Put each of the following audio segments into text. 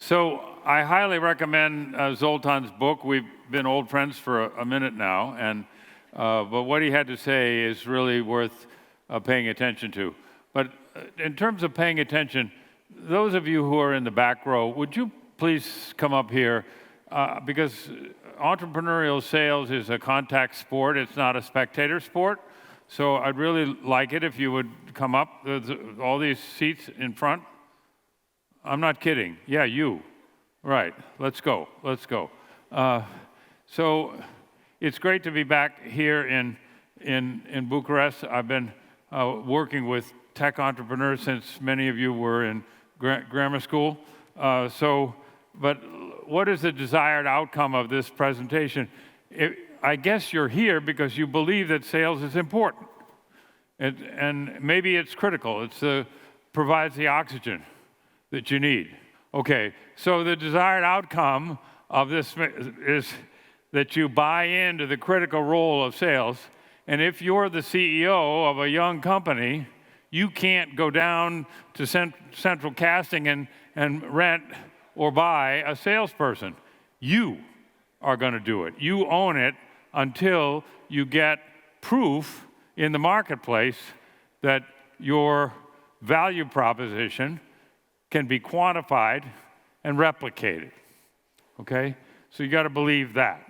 So I highly recommend Zoltan's book. We've been old friends for a minute now, and but what he had to say is really worth paying attention to. But in terms of paying attention, those of you who are in the back row, would you please come up here? Because entrepreneurial sales is a contact sport. It's not a spectator sport. So I'd really like it if you would come up. There's all these seats in front. I'm not kidding. Yeah, you. Right. Let's go. Let's go. So it's great to be back here in Bucharest. I've been working with tech entrepreneurs since many of you were in grammar school. But what is the desired outcome of this presentation? I guess you're here because you believe that sales is important. And maybe it's critical. It provides the oxygen that you need. Okay, so the desired outcome of this is that you buy into the critical role of sales. And if you're the CEO of a young company, you can't go down to central casting and rent or buy a salesperson. You are going to do it. You own it until you get proof in the marketplace that your value proposition can be quantified and replicated, okay? So you got to believe that.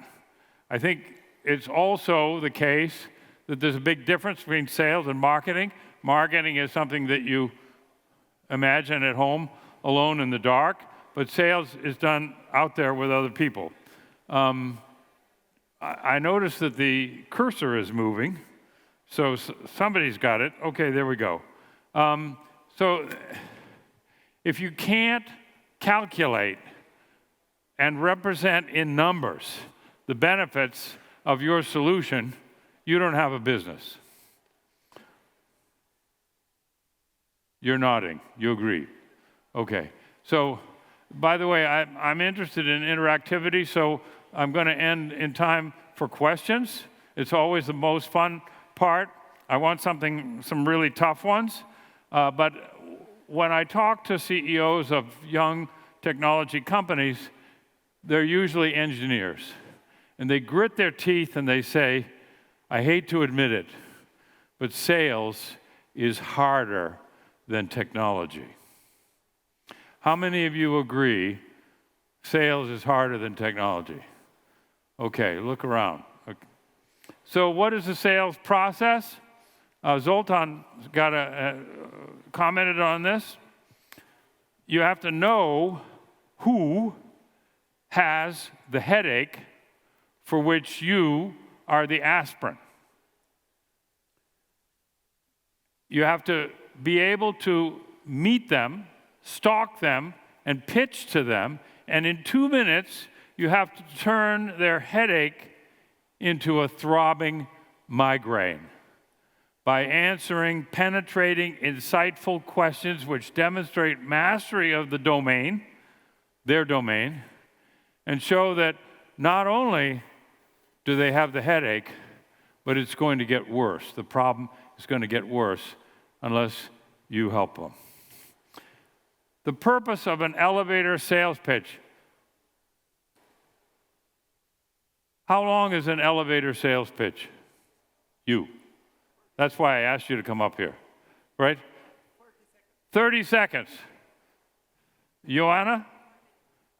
I think it's also the case that there's a big difference between sales and marketing. Marketing is something that you imagine at home alone in the dark, but sales is done out there with other people. I noticed that the cursor is moving, so somebody's got it. Okay, there we go. If you can't calculate and represent in numbers the benefits of your solution, you don't have a business. You're nodding. You agree. Okay. So, by the way, I'm interested in interactivity, so I'm going to end in time for questions. It's always the most fun part. I want some really tough ones, but when I talk to CEOs of young technology companies, they're usually engineers. And they grit their teeth and they say, I hate to admit it, but sales is harder than technology. How many of you agree sales is harder than technology? Okay, look around. Okay. So what is the sales process? Zoltan commented on this. You have to know who has the headache for which you are the aspirin. You have to be able to meet them, stalk them, and pitch to them, and in 2 minutes, you have to turn their headache into a throbbing migraine by answering penetrating, insightful questions which demonstrate mastery of the domain, their domain, and show that not only do they have the headache, but it's going to get worse. The problem is going to get worse unless you help them. The purpose of an elevator sales pitch. How long is an elevator sales pitch? You. That's why I asked you to come up here, right? 30 seconds. Joanna?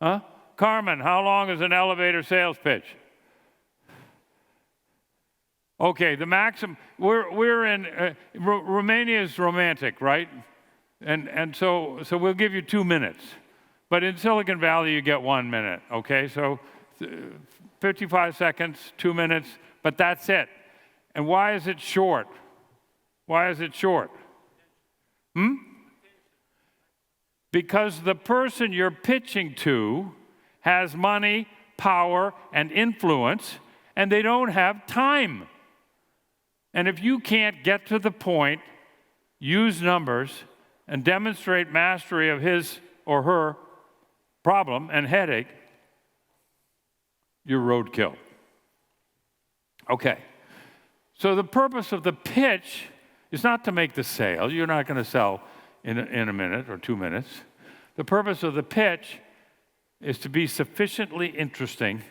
Huh? Carmen, how long is an elevator sales pitch? Okay, the maximum, we're in, Romania is romantic, right? And so we'll give you 2 minutes. But in Silicon Valley, you get 1 minute, okay? So 55 seconds, 2 minutes, but that's it. And why is it short? Why is it short? Because the person you're pitching to has money, power, and influence, and they don't have time. And if you can't get to the point, use numbers, and demonstrate mastery of his or her problem and headache, you're roadkill. Okay. So the purpose of the pitch is not to make the sale. You're not going to sell in a minute or 2 minutes. The purpose of the pitch is to be sufficiently interesting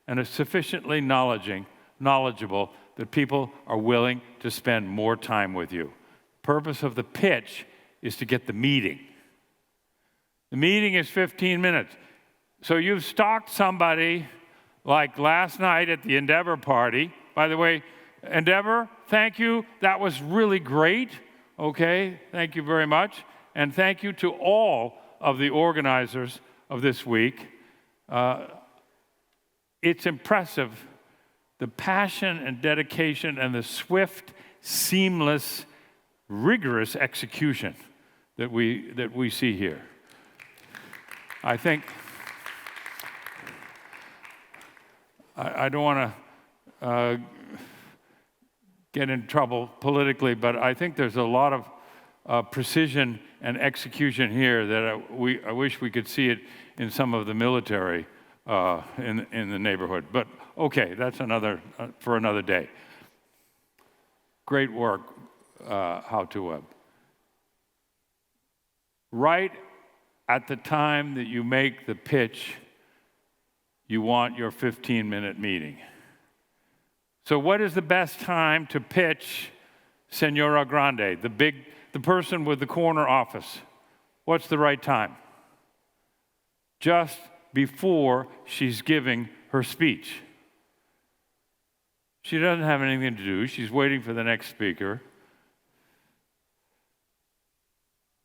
and sufficiently knowledgeable that people are willing to spend more time with you. Purpose of the pitch is to get the meeting. The meeting is 15 minutes. So you've stalked somebody like last night at the Endeavor party. By the way, Endeavor, thank you. That was really great. Okay, thank you very much. And thank you to all of the organizers of this week. It's impressive, the passion and dedication and the swift, seamless, rigorous execution that we see here. I think I don't want to get in trouble politically, but I think there's a lot of precision and execution here that I wish we could see it in some of the military in the neighborhood. But okay, that's for another day. Great work, How to Web. Right at the time that you make the pitch, you want your 15-minute meeting. So what is the best time to pitch Senora Grande, the person with the corner office? What's the right time? Just before she's giving her speech. She doesn't have anything to do. She's waiting for the next speaker.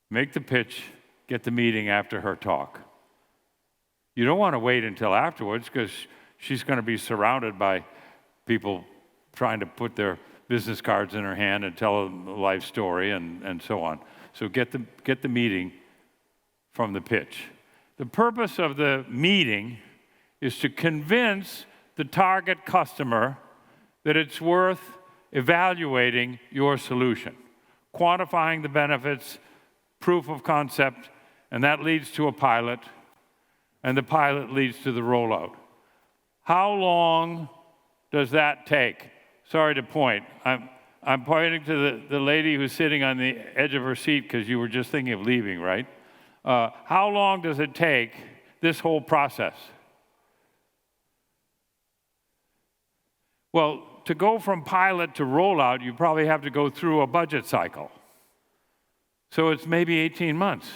Make the pitch, get the meeting after her talk. You don't want to wait until afterwards because she's going to be surrounded by people trying to put their business cards in her hand and tell a life story and so on. So get the meeting from the pitch. The purpose of the meeting is to convince the target customer that it's worth evaluating your solution, quantifying the benefits, proof of concept, and that leads to a pilot, and the pilot leads to the rollout. How long does that take? Sorry to point. I'm pointing to the lady who's sitting on the edge of her seat because you were just thinking of leaving, right? How long does it take, this whole process? Well, to go from pilot to rollout, you probably have to go through a budget cycle. So it's maybe 18 months.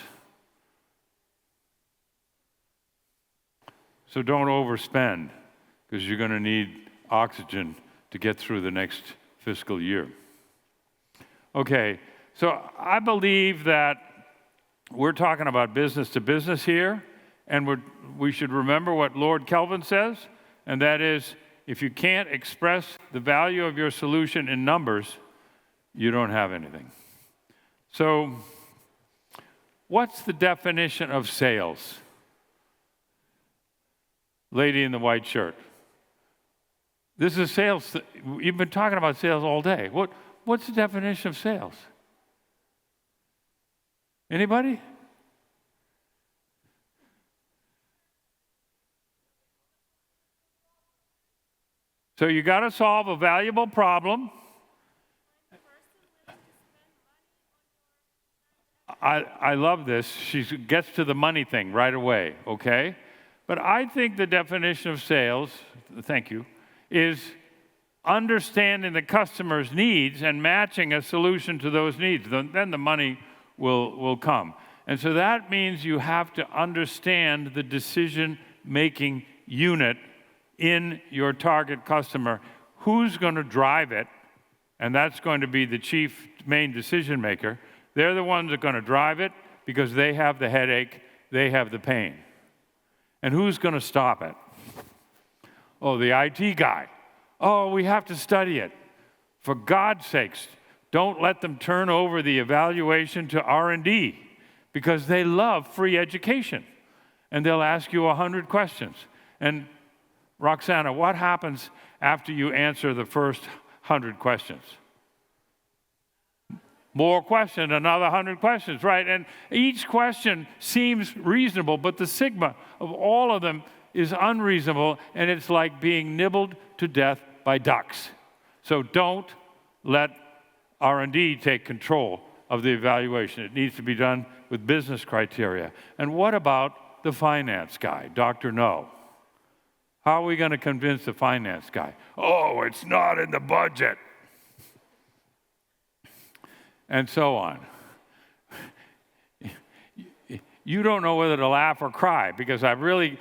So don't overspend, because you're going to need oxygen to get through the next fiscal year. Okay, so I believe that we're talking about business to business here, and we should remember what Lord Kelvin says, and that is, if you can't express the value of your solution in numbers, you don't have anything. So, what's the definition of sales? Lady in the white shirt. This is sales. You've been talking about sales all day. What's the definition of sales? Anybody? So you got to solve a valuable problem. I love this. She gets to the money thing right away, okay? But I think the definition of sales, thank you, is understanding the customer's needs and matching a solution to those needs. Then the money will come. And so that means you have to understand the decision-making unit in your target customer. Who's going to drive it? And that's going to be the chief main decision maker. They're the ones that are going to drive it because they have the headache, they have the pain. And who's going to stop it? Oh, the IT guy. Oh, we have to study it. For God's sakes, don't let them turn over the evaluation to R&D because they love free education. And they'll ask you 100 questions. And Roxana, what happens after you answer the first 100 questions? More questions, another 100 questions, right? And each question seems reasonable, but the sigma of all of them is unreasonable, and it's like being nibbled to death by ducks. So don't let R&D take control of the evaluation. It needs to be done with business criteria. And what about the finance guy, Dr. No? How are we going to convince the finance guy? Oh, it's not in the budget. And so on. You don't know whether to laugh or cry because I've really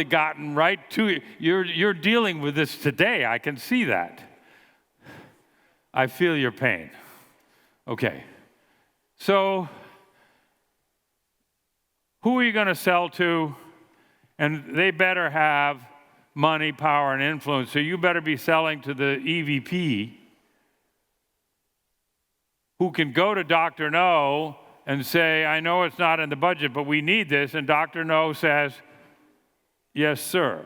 gotten right to it. You're dealing with this today. I can see that. I feel your pain. Okay. So, who are you going to sell to? And they better have money, power, and influence. So you better be selling to the EVP who can go to Dr. No and say, I know it's not in the budget, but we need this. And Dr. No says, yes, sir.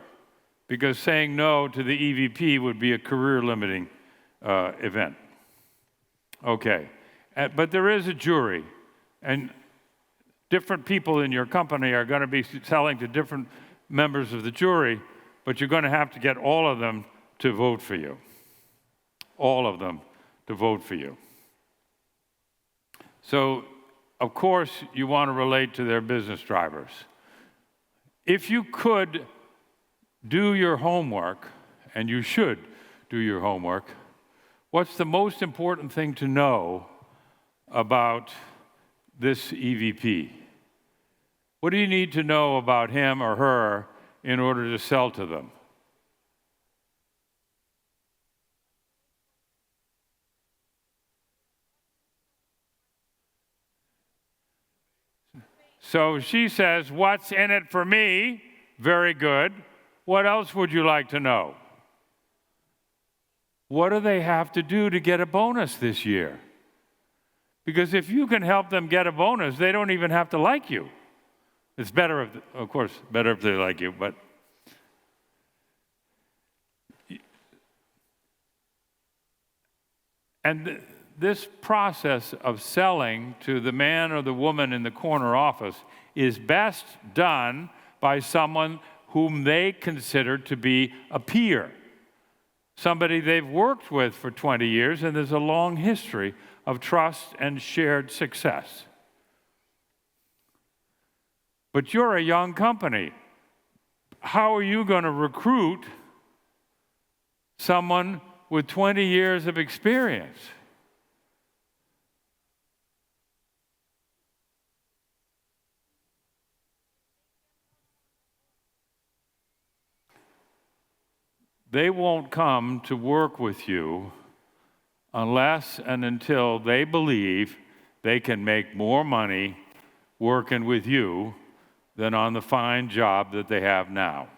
Because saying no to the EVP would be a career-limiting event. Okay. But there is a jury. And different people in your company are going to be selling to different members of the jury, but you're going to have to get all of them to vote for you. All of them to vote for you. So, of course, you want to relate to their business drivers. If you could do your homework, and you should do your homework, what's the most important thing to know about this EVP? What do you need to know about him or her in order to sell to them? So she says, what's in it for me? Very good. What else would you like to know? What do they have to do to get a bonus this year? Because if you can help them get a bonus, they don't even have to like you. It's better, of course, better if they like you, but this process of selling to the man or the woman in the corner office is best done by someone whom they consider to be a peer, somebody they've worked with for 20 years, and there's a long history of trust and shared success. But you're a young company. How are you going to recruit someone with 20 years of experience? They won't come to work with you unless and until they believe they can make more money working with you than on the fine job that they have now.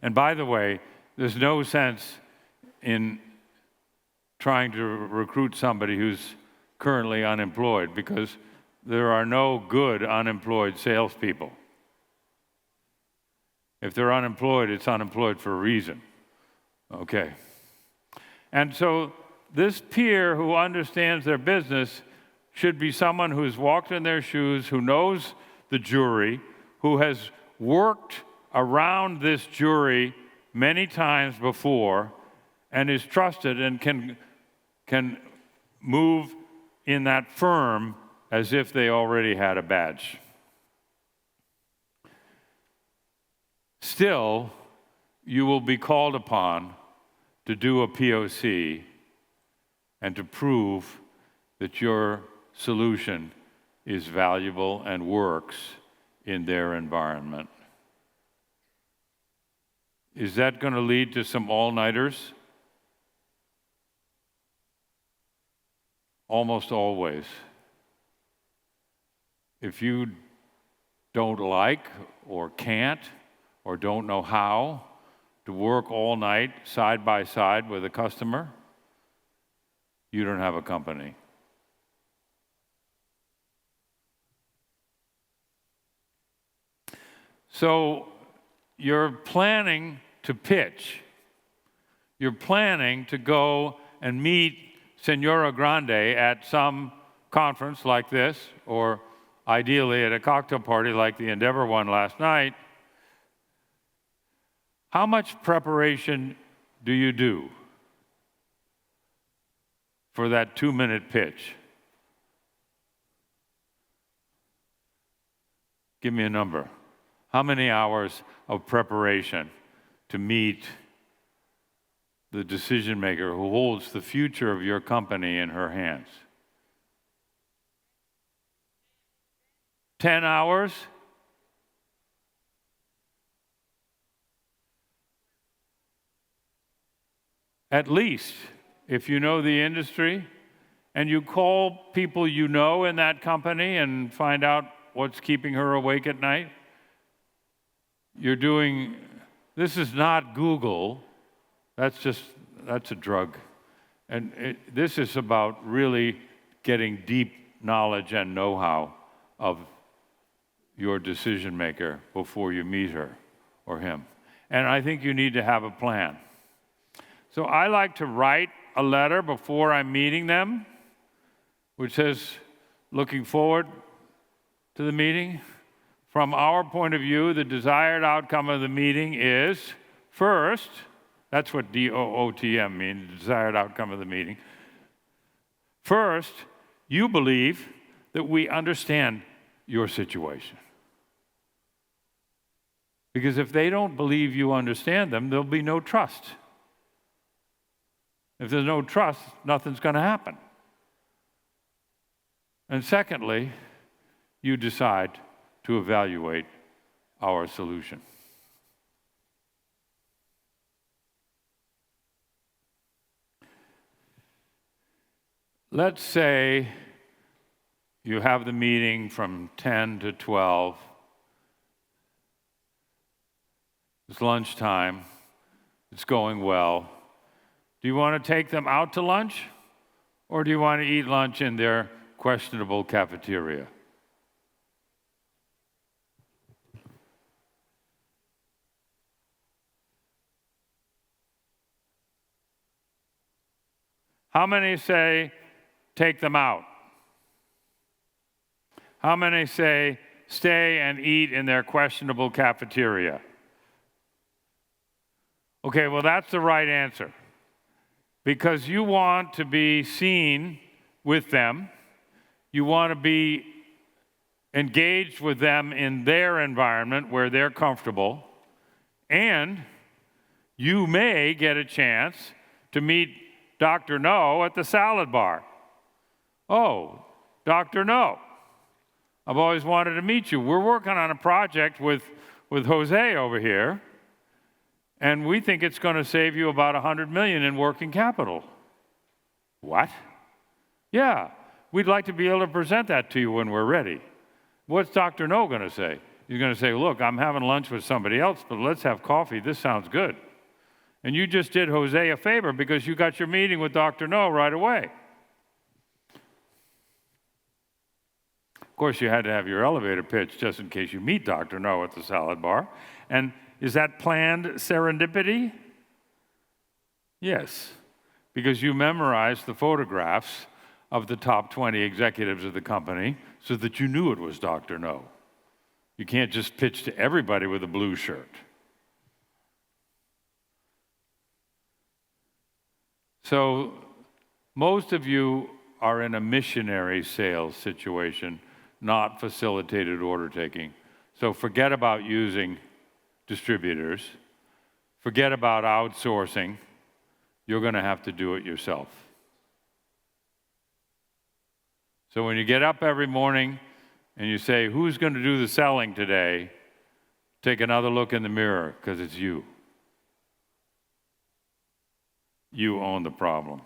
And by the way, there's no sense in trying to recruit somebody who's currently unemployed because there are no good unemployed salespeople. If they're unemployed, it's unemployed for a reason. Okay. And so this peer who understands their business should be someone who's walked in their shoes, who knows the jury, who has worked around this jury many times before and is trusted and can move in that firm as if they already had a badge. Still, you will be called upon to do a POC and to prove that your solution is valuable and works in their environment. Is that going to lead to some all-nighters? Almost always. If you don't like or can't or don't know how to work all night side by side with a customer, you don't have a company. So you're planning to pitch. You're planning to go and meet Senora Grande at some conference like this, or ideally at a cocktail party like the Endeavor one last night. How much preparation do you do for that 2-minute pitch? Give me a number. How many hours of preparation to meet the decision maker who holds the future of your company in her hands? 10 hours? At least, if you know the industry and you call people you know in that company and find out what's keeping her awake at night, this is not Google, that's a drug. And this is about really getting deep knowledge and know-how of your decision maker before you meet her or him. And I think you need to have a plan. So I like to write a letter before I'm meeting them, which says, looking forward to the meeting. From our point of view, the desired outcome of the meeting is, first, that's what DOOTM means, the desired outcome of the meeting. First, you believe that we understand your situation. Because if they don't believe you understand them, there'll be no trust. If there's no trust, nothing's going to happen. And secondly, you decide to evaluate our solution. Let's say you have the meeting from 10 to 12. It's lunchtime. It's going well. Do you want to take them out to lunch, or do you want to eat lunch in their questionable cafeteria? How many say take them out? How many say stay and eat in their questionable cafeteria? Okay, well, that's the right answer. Because you want to be seen with them, you want to be engaged with them in their environment where they're comfortable, and you may get a chance to meet Dr. No at the salad bar. Oh, Dr. No, I've always wanted to meet you. We're working on a project with Jose over here, and we think it's going to save you about $100 million in working capital. What? Yeah, we'd like to be able to present that to you when we're ready. What's Dr. No going to say? He's going to say, look, I'm having lunch with somebody else, but let's have coffee. This sounds good. And you just did Jose a favor because you got your meeting with Dr. No right away. Of course, you had to have your elevator pitch just in case you meet Dr. No at the salad bar. And is that planned serendipity? Yes, because you memorized the photographs of the top 20 executives of the company so that you knew it was Dr. No. You can't just pitch to everybody with a blue shirt. So most of you are in a missionary sales situation, not facilitated order taking. So forget about using distributors. Forget about outsourcing. You're going to have to do it yourself. So when you get up every morning and you say, who's going to do the selling today? Take another look in the mirror, because it's you. You own the problem.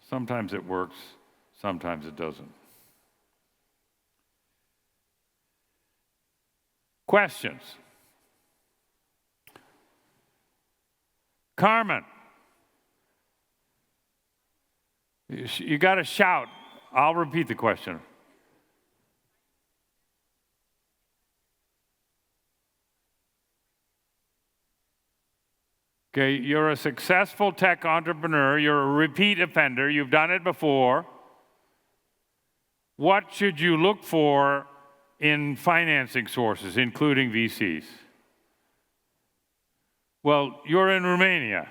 Sometimes it works, sometimes it doesn't. Questions? Carmen, you got to shout. I'll repeat the question. Okay, you're a successful tech entrepreneur. You're a repeat offender. You've done it before. What should you look for in financing sources, including VCs? Well, you're in Romania.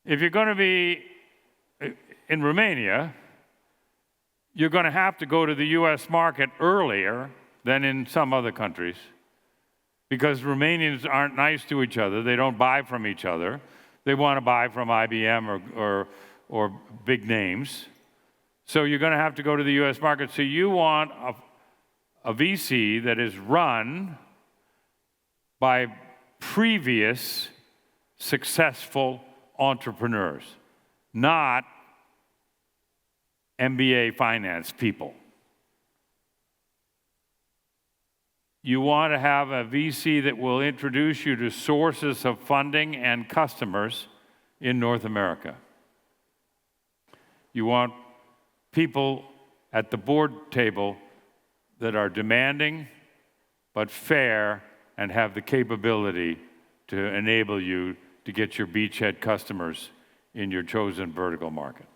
If you're going to be in Romania, you're going to have to go to the US market earlier than in some other countries because Romanians aren't nice to each other. They don't buy from each other. They want to buy from IBM or big names. So you're going to have to go to the US market. So you want a VC that is run by previous successful entrepreneurs, not MBA finance people. You want to have a VC that will introduce you to sources of funding and customers in North America. You want people at the board table that are demanding but fair and have the capability to enable you to get your beachhead customers in your chosen vertical market.